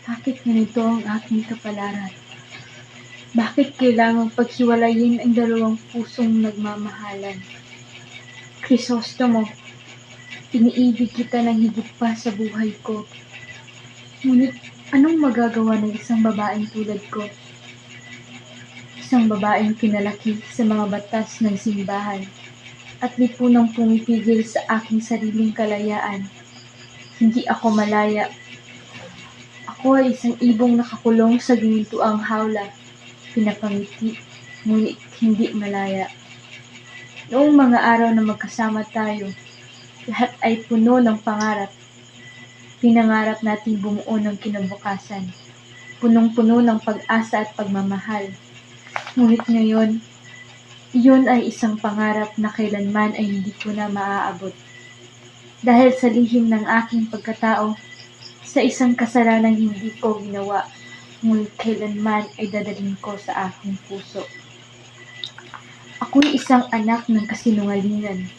Bakit ganito ang aking kapalaran? Bakit kailangang paghiwalayin ang dalawang pusong nagmamahalan? Crisostomo, iniibig kita ng higit pa sa buhay ko. Ngunit anong magagawa ng isang babaeng tulad ko? Isang babaeng pinalaki sa mga batas ng simbahan at lipunang pumipigil sa aking sariling kalayaan. Hindi ako malaya. Ako ay isang ibong nakakulong sa ginintuang hawla. Pinapangiti, ngunit hindi malaya. Noong mga araw na magkasama tayo, lahat ay puno ng pangarap. Pinangarap nating bumuo ng kinabukasan, punong-puno ng pag-asa at pagmamahal. Ngunit ngayon, iyon ay isang pangarap na kailanman ay hindi ko na maaabot. Dahil sa lihim ng aking pagkatao, sa isang kasalanang hindi ko ginawa, ngunit kailanman ay dadalhin ko sa aking puso. Ako'y isang anak ng kasinungalingan.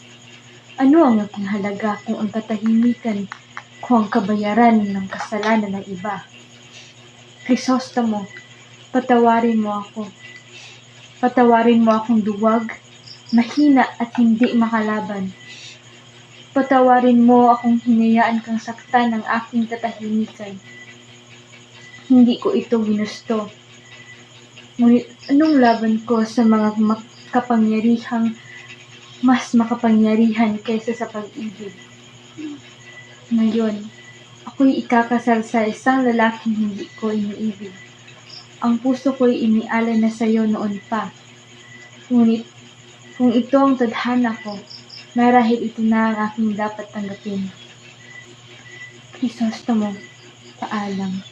Ano ang aking halaga kung ang katahimikan ko ang kabayaran ng kasalanan ng iba? Crisostomo, patawarin mo ako. Patawarin mo akong duwag, mahina at hindi makalaban. Patawarin mo akong hinayaan kang saktan ng aking katahimikan. Hindi ko ito ginusto. Ngunit anong laban ko sa mga kapangyarihang mas makapangyarihan kaysa sa pag-ibig? Ngayon, ako'y ikakasal sa isang lalaking hindi ko iniibig. Ang puso ko'y inialay na sa'yo noon pa. Ngunit, kung ito ang tadhana ko, marahil ito na ang aking dapat tanggapin. Crisostomo, paalam.